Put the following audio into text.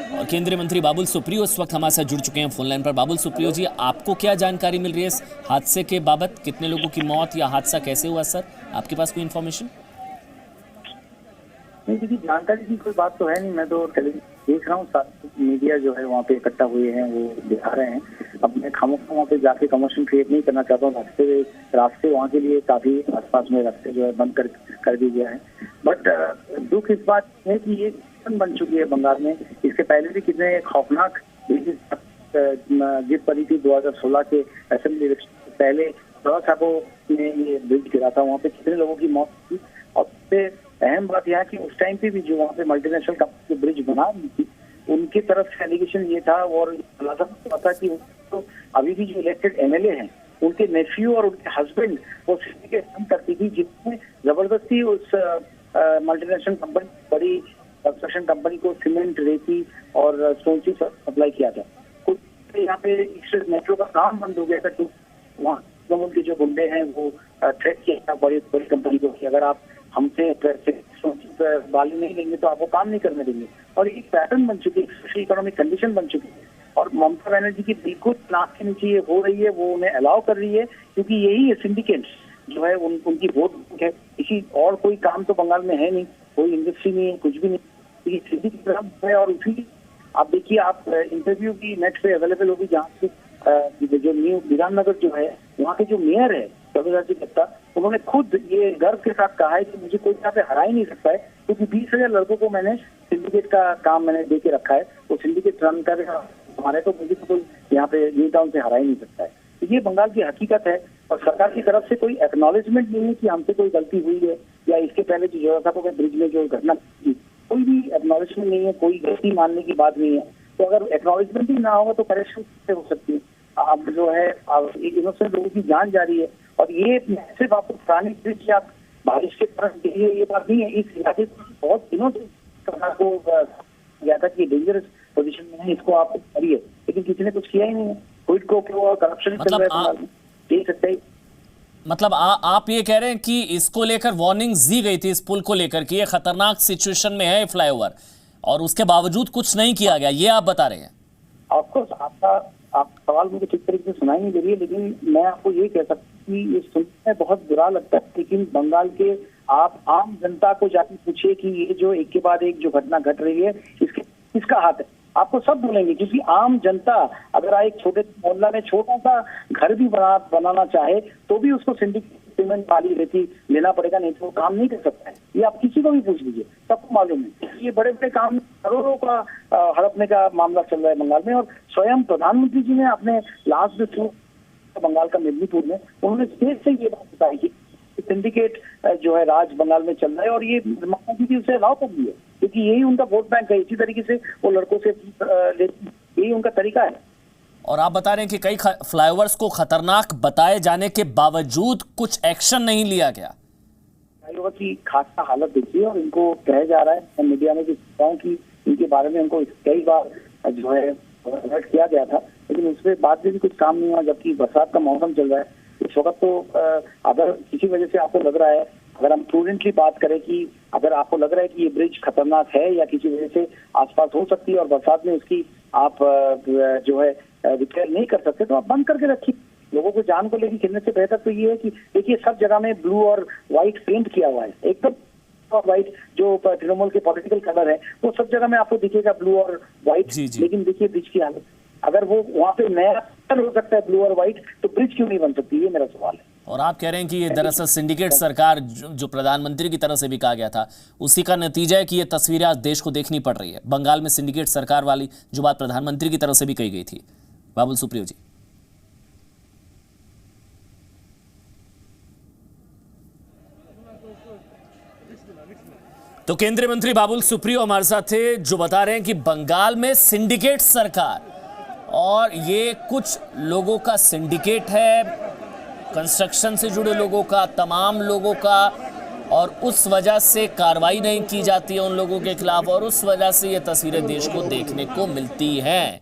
और केंद्रीय मंत्री बाबुल सुप्रियो इस वक्त हमारे साथ जुड़ चुके हैं फोन लाइन पर। बाबुल सुप्रियो जी, आपको क्या जानकारी मिल रही है इस हादसे के बाबत? कितने लोगों की मौत या हादसा कैसे हुआ सर? आपके पास कोई इन्फॉर्मेशन? नहीं देखिए, जानकारी की कोई बात तो है नहीं। मैं तो टेलीविजन देख रहा हूँ, मीडिया जो है वहाँ पे इकट्ठा हुए हैं, वो दिखा रहे हैं। अब मैं खामोखा वहाँ पे जाके कमर्शियल क्रिएट नहीं करना चाहता हूँ। रास्ते वहाँ के लिए काफी आसपास में रास्ते जो है बंद कर दिए गया है। बट दुख इस बात है कि ये बन चुकी है बंगाल में। इसके पहले भी कितने खौफनाक जीत पड़ी थी 2016 के असेंबली इलेक्शन से पहले। साहबों ने ये ब्रिज गिरा था, वहाँ पे कितने लोगों की मौत हुई। और सबसे अहम बात यह कि उस टाइम पे भी जो वहाँ पे मल्टीनेशनल कंपनी ब्रिज बना रही थी, उनकी तरफ से एलिगेशन ये था और था कि तो अभी भी जो इलेक्टेड एमएलए हैं, उनके नेफ्यू और उनके हस्बैंड वो सिंडिकेट काम करती थी, जिसमें जबरदस्ती उस मल्टीनेशनल कंपनी, बड़ी कंस्ट्रक्शन कंपनी को सीमेंट, रेती और स्टोन चिप्स सप्लाई किया था। कुछ यहाँ पे मेट्रो का काम बंद हो गया था, तो वहाँ के जो गुंडे हैं वो थ्रेट किया था बड़ी कंपनी को कि अगर आप हमसे बाली नहीं लेंगे तो आपको काम नहीं करने देंगे। और एक पैटर्न बन चुकी है, सोशल इकोनॉमिक कंडीशन बन चुकी है। और ममता बनर्जी की बिल्कुल नाक के नीचे ये हो रही है, वो उन्हें अलाउ कर रही है, क्योंकि यही सिंडिकेट्स जो है उनकी वोट है। इसी और कोई काम तो बंगाल में है नहीं, कोई इंडस्ट्री नहीं है, कुछ भी नहीं, सिंडिकेट है। और उसी आप देखिए, आप इंटरव्यू भी नेट पे अवेलेबल होगी, जहाँ से जो न्यू विधाननगर जो है वहाँ के जो मेयर है रविदास जी दत्ता, उन्होंने खुद ये गर्व के साथ कहा है कि मुझे कोई यहाँ पे हरा ही नहीं सकता है, क्योंकि 20,000 लड़कों को मैंने सिंडिकेट का काम मैंने दे के रखा है। वो सिंडिकेट रन कर हमारे, तो मुझे तो कोई यहाँ पे न्यू टाउन से हरा ही नहीं सकता है। तो ये बंगाल की हकीकत है और सरकार की तरफ से कोई एक्नॉलेजमेंट नहीं है कि हमसे कोई गलती हुई है, या इसके पहले जो जोरासाको के ब्रिज में जो घटना की, कोई भी एक्नॉलेजमेंट नहीं है, कोई गलती मानने की बात नहीं है। तो अगर एक्नॉलेजमेंट ही ना होगा तो करेक्शन कैसे हो सकती है? अब जो है एक इनोसेंट लोगों की जान जा रही है। और ये सिर्फ आपको पुरानी ब्रिज या बारिश के कारण ये बात नहीं है। इस इलाके को बहुत दिनों से सरकार को गया था कि डेंजरस पोजीशन में है, इसको आप करिए, लेकिन किसी ने कुछ किया ही नहीं है। क्विड को और करप्शन चल रहा है, देख सकते हैं। मतलब आप ये कह रहे हैं कि इसको लेकर वार्निंग्स दी गई थी, इस पुल को लेकर कि ये खतरनाक सिचुएशन में है फ्लाईओवर, और उसके बावजूद कुछ नहीं किया गया, ये आप बता रहे हैं? ऑफकोर्स आप सवाल मुझे ठीक तरीके से सुनाई नहीं दे रही है, लेकिन मैं आपको ये कह सकता हूँ कि ये सुनने में बहुत बुरा लगता है, लेकिन बंगाल के आप आम जनता को जाकर पूछिए कि ये जो एक के बाद एक जो घटना घट रही है, इसके किसका हाथ है, आपको सब बोलेंगे। क्योंकि आम जनता अगर एक छोटे मोहल्ला में छोटा सा घर भी बनाना चाहे तो भी उसको सिंडिकेट सीमेंट वाली रेती लेना पड़ेगा, नहीं तो वो काम नहीं कर सकता है। ये आप किसी को भी पूछ लीजिए, सबको मालूम है। ये बड़े बड़े काम करोड़ों का हड़पने का मामला चल रहा है बंगाल में। और स्वयं प्रधानमंत्री जी ने अपने लास्ट बंगाल का मेदिनीपुर में उन्होंने स्टेज से ये बात बताई कि सिंडिकेट जो है राज बंगाल में चल रहा है, और ये ममता जी उसे अलाउ कर दी है, क्योंकि यही उनका वोट बैंक है। इसी तरीके से वो लड़कों से यही उनका तरीका है। और आप बता रहे हैं कि कई फ्लाईओवर्स को खतरनाक बताए जाने के बावजूद कुछ एक्शन नहीं लिया गया। फ्लाईओवर की खासा हालत देखिए, और इनको कहा जा रहा है मीडिया में कि इनके बारे में उनको कई बार जो है अलर्ट किया गया था, लेकिन उसके बाद भी कुछ काम नहीं हुआ। जबकि बरसात का मौसम चल रहा है इस वक्त, तो अगर किसी वजह से आपको लग रहा है, अगर हम प्रूडेंटली बात करें कि अगर आपको लग रहा है कि ये ब्रिज खतरनाक है या किसी वजह से आसपास हो सकती है और बरसात में उसकी आप जो है रिपेयर नहीं कर सकते, तो आप बंद करके रखिए। लोगों को जान को लेकर खेलने से बेहतर तो ये है कि देखिए, सब जगह में ब्लू और व्हाइट पेंट किया हुआ है, एकदम और व्हाइट जो तृणमूल के पॉलिटिकल कलर है वो सब जगह में आपको दिखेगा ब्लू और व्हाइट। लेकिन देखिए ब्रिज की हालत, अगर वो वहाँ पे नया हो सकता है ब्लू और व्हाइट, तो ब्रिज क्यों नहीं बन सकती, ये मेरा सवाल है। और आप कह रहे हैं कि ये दरअसल सिंडिकेट सरकार जो प्रधानमंत्री की तरफ से भी कहा गया था, उसी का नतीजा है कि ये तस्वीरें आज देश को देखनी पड़ रही है बंगाल में। सिंडिकेट सरकार वाली जो बात प्रधानमंत्री की तरफ से भी कही गई थी। बाबुल सुप्रियो जी, तो केंद्रीय मंत्री बाबुल सुप्रियो हमारे साथ थे, जो बता रहे हैं कि बंगाल में सिंडिकेट सरकार, और ये कुछ लोगों का सिंडिकेट है, कंस्ट्रक्शन से जुड़े लोगों का, तमाम लोगों का, और उस वजह से कार्रवाई नहीं की जाती है उन लोगों के खिलाफ, और उस वजह से ये तस्वीरें देश को देखने को मिलती हैं।